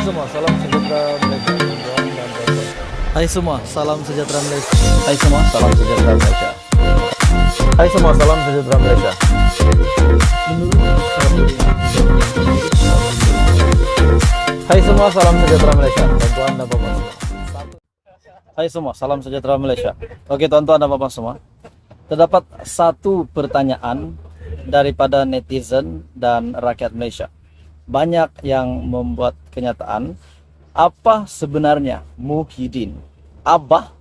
semua, salam sejahtera Malaysia. Hai semua, salam sejahtera Malaysia. Hai semua, salam sejahtera Malaysia. Hai semua, salam sejahtera Malaysia. Hai semua, salam sejahtera Malaysia. Tuan-tuan dan bapak semua. Hai semua, salam sejahtera Malaysia. Oke tuan-tuan dan bapak semua, terdapat satu pertanyaan daripada netizen dan rakyat Malaysia. Banyak yang membuat kenyataan, apa sebenarnya Muhyiddin? Abah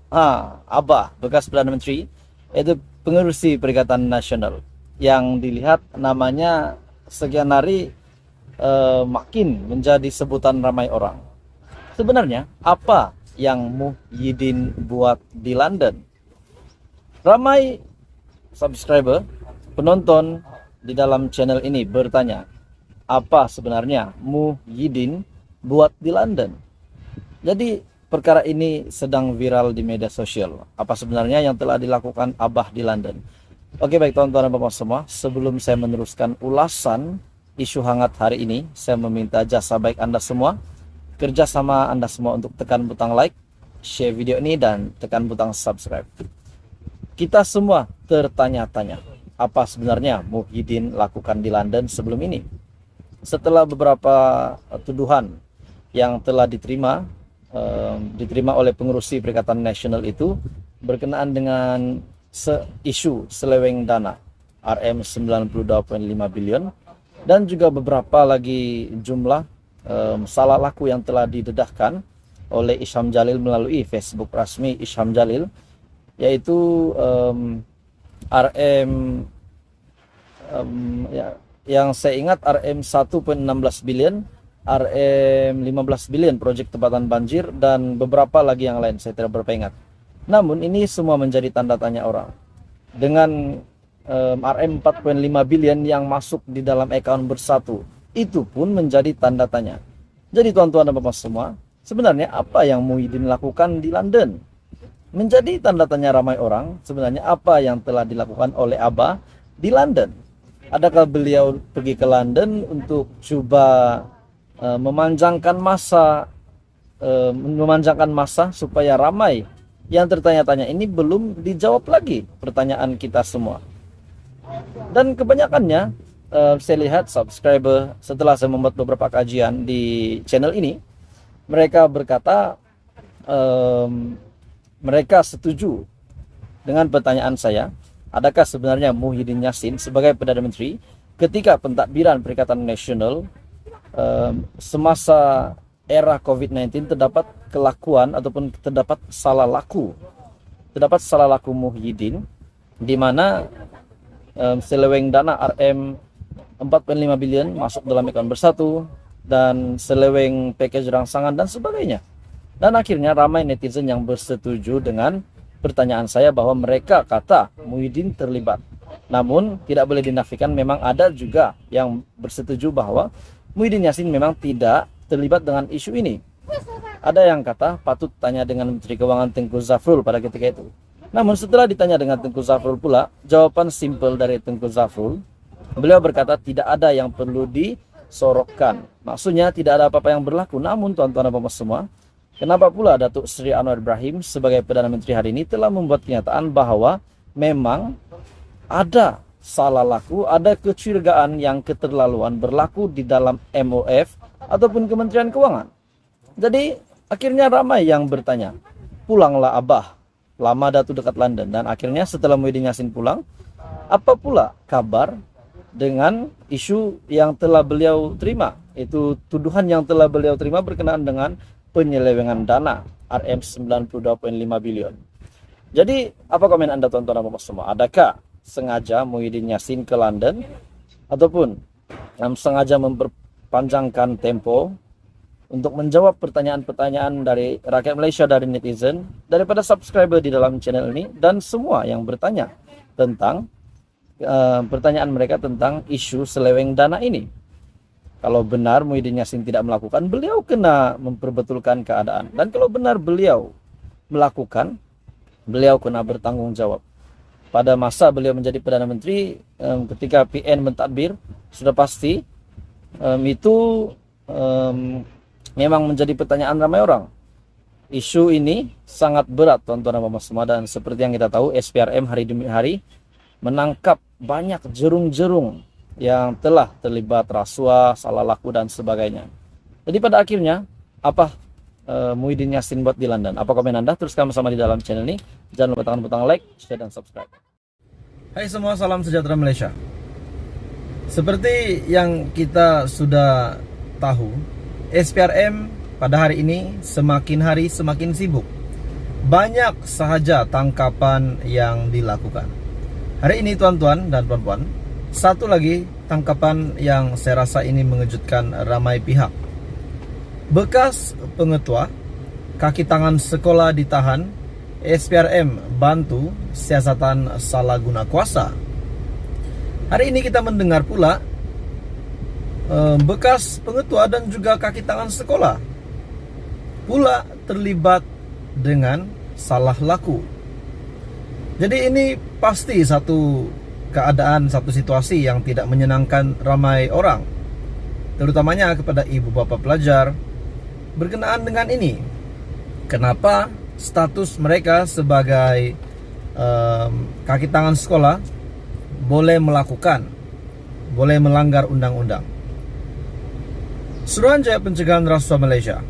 bekas Perdana Menteri, yaitu pengerusi Perikatan Nasional, yang dilihat namanya sekian hari makin menjadi sebutan ramai orang. Sebenarnya apa yang Muhyiddin buat di London? Ramai subscriber, penonton di dalam channel ini bertanya, apa sebenarnya Muhyiddin buat di London? Jadi perkara ini sedang viral di media sosial. Apa sebenarnya yang telah dilakukan Abah di London? Oke, baik tuan-tuan dan bapak semua, sebelum saya meneruskan ulasan isu hangat hari ini, saya meminta jasa baik Anda semua, kerjasama Anda semua untuk tekan butang like, share video ini, dan tekan butang subscribe. Kita semua tertanya-tanya, apa sebenarnya Muhyiddin lakukan di London sebelum ini? Setelah beberapa tuduhan yang telah diterima oleh pengurusi Perikatan Nasional itu berkenaan dengan isu seleweng dana RM92.5 bilion dan juga beberapa lagi jumlah salah laku yang telah didedahkan oleh Isham Jalil melalui Facebook resmi Isham Jalil, yaitu yang saya ingat RM 1.16 bilion, RM 15 bilion proyek tempatan banjir, dan beberapa lagi yang lain saya tidak berapa ingat. Namun ini semua menjadi tanda tanya orang. Dengan RM 4.5 bilion yang masuk di dalam account bersatu, itu pun menjadi tanda tanya. Jadi tuan-tuan dan bapak semua, sebenarnya apa yang Muhyiddin lakukan di London? Menjadi tanda tanya ramai orang, sebenarnya apa yang telah dilakukan oleh Abah di London? Adakah beliau pergi ke London untuk coba memanjangkan masa supaya ramai yang tertanya-tanya? Ini belum dijawab lagi pertanyaan kita semua. Dan kebanyakannya saya lihat subscriber, setelah saya membuat beberapa kajian di channel ini, mereka berkata mereka setuju dengan pertanyaan saya. Adakah sebenarnya Muhyiddin Yassin sebagai Perdana Menteri ketika pentadbiran Perikatan Nasional semasa era COVID-19 terdapat kelakuan ataupun terdapat salah laku Muhyiddin, di mana seleweng dana RM 4.5 bilion masuk dalam account bersatu dan seleweng package rangsangan dan sebagainya. Dan akhirnya ramai netizen yang bersetuju dengan pertanyaan saya bahwa mereka kata Muhyiddin terlibat. Namun tidak boleh dinafikan, memang ada juga yang bersetuju bahwa Muhyiddin Yassin memang tidak terlibat dengan isu ini. Ada yang kata patut tanya dengan Menteri Keuangan Tengku Zafrul pada ketika itu. Namun setelah ditanya dengan Tengku Zafrul pula, jawaban simpel dari Tengku Zafrul, beliau berkata tidak ada yang perlu disorokkan. Maksudnya tidak ada apa-apa yang berlaku. Namun tuan-tuan dan bapak semua, kenapa pula Datuk Seri Anwar Ibrahim sebagai Perdana Menteri hari ini telah membuat kenyataan bahwa memang ada salah laku, ada kecurigaan yang keterlaluan berlaku di dalam MOF ataupun Kementerian Keuangan. Jadi akhirnya ramai yang bertanya, pulanglah Abah, lama Datuk dekat London. Dan akhirnya setelah Muhyiddin Yassin pulang, apa pula kabar dengan isu yang telah beliau terima, itu tuduhan yang telah beliau terima berkenaan dengan penyelewengan dana RM 92.5 bilion. Jadi apa komen Anda tuan-tuan dan bapak semua? Adakah sengaja Muhyiddin Yassin ke London ataupun sengaja memperpanjangkan tempo untuk menjawab pertanyaan-pertanyaan dari rakyat Malaysia, dari netizen, daripada subscriber di dalam channel ini, dan semua yang bertanya tentang pertanyaan mereka tentang isu seleweng dana ini? Kalau benar Muhyiddin Yassin tidak melakukan, beliau kena memperbetulkan keadaan. Dan kalau benar beliau melakukan, beliau kena bertanggung jawab. Pada masa beliau menjadi Perdana Menteri, ketika PN mentadbir, sudah pasti itu memang menjadi pertanyaan ramai orang. Isu ini sangat berat tuan-tuan dan puan semua, dan seperti yang kita tahu SPRM hari demi hari menangkap banyak jerung-jerung yang telah terlibat rasuah, salah laku dan sebagainya. Jadi pada akhirnya apa Muhyiddin Yassin buat di London? Apa komen Anda? Teruskan bersama di dalam channel ini. Jangan lupa tekan butang like, share dan subscribe. Hai semua, salam sejahtera Malaysia. Seperti yang kita sudah tahu, SPRM pada hari ini semakin hari semakin sibuk. Banyak sahaja tangkapan yang dilakukan. Hari ini tuan-tuan dan puan-puan, satu lagi tangkapan yang saya rasa ini mengejutkan ramai pihak. Bekas pengetua kaki tangan sekolah ditahan, SPRM bantu siasatan salah guna kuasa. Hari ini kita mendengar pula bekas pengetua dan juga kaki tangan sekolah pula terlibat dengan salah laku. Jadi ini pasti satu keadaan, satu situasi yang tidak menyenangkan ramai orang, terutamanya kepada ibu bapa pelajar. Berkenaan dengan ini, kenapa status mereka sebagai kaki tangan sekolah boleh melanggar undang-undang? Suruhanjaya Pencegahan Rasuah Malaysia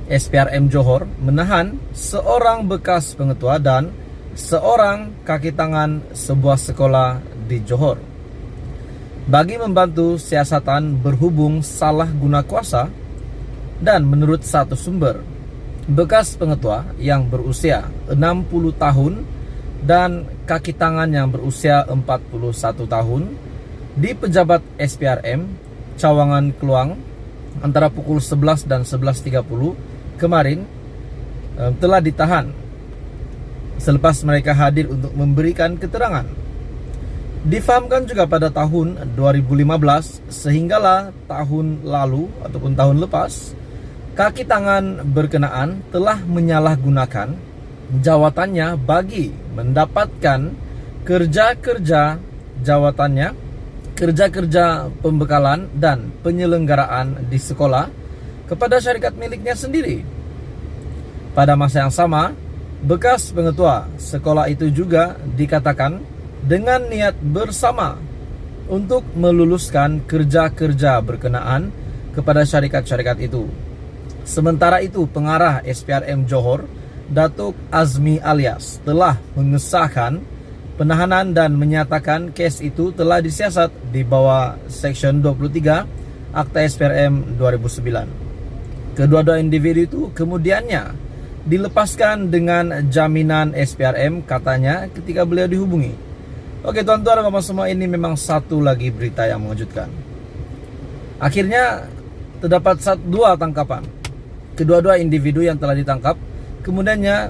SPRM Johor menahan seorang bekas pengetua dan seorang kaki tangan sebuah sekolah di Johor bagi membantu siasatan berhubung salah guna kuasa. Dan menurut satu sumber, bekas pengetua yang berusia 60 tahun dan kaki tangan yang berusia 41 tahun di pejabat SPRM Cawangan Keluang antara pukul 11 dan 11.30 kemarin telah ditahan selepas mereka hadir untuk memberikan keterangan. Difahamkan juga pada tahun 2015 sehinggalah tahun lalu ataupun tahun lepas, kaki tangan berkenaan telah menyalahgunakan jawatannya bagi mendapatkan kerja-kerja jawatannya, kerja-kerja pembekalan dan penyelenggaraan di sekolah kepada syarikat miliknya sendiri. Pada masa yang sama, bekas pengetua sekolah itu juga dikatakan dengan niat bersama untuk meluluskan kerja-kerja berkenaan kepada syarikat-syarikat itu. Sementara itu, pengarah SPRM Johor, Datuk Azmi Alias, telah mengesahkan penahanan dan menyatakan kes itu telah disiasat di bawah Seksyen 23 Akta SPRM 2009. Kedua-dua individu itu kemudiannya dilepaskan dengan jaminan SPRM, katanya ketika beliau dihubungi. Oke tuan-tuan dan puan semua, ini memang satu lagi berita yang mengejutkan. Akhirnya terdapat dua tangkapan. Kedua-dua individu yang telah ditangkap kemudiannya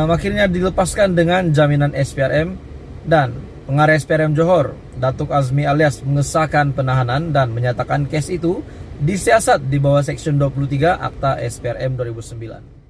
akhirnya dilepaskan dengan jaminan SPRM, dan pengarah SPRM Johor, Datuk Azmi Alias, mengesahkan penahanan dan menyatakan kes itu disiasat di bawah Seksyen 23 Akta SPRM 2009.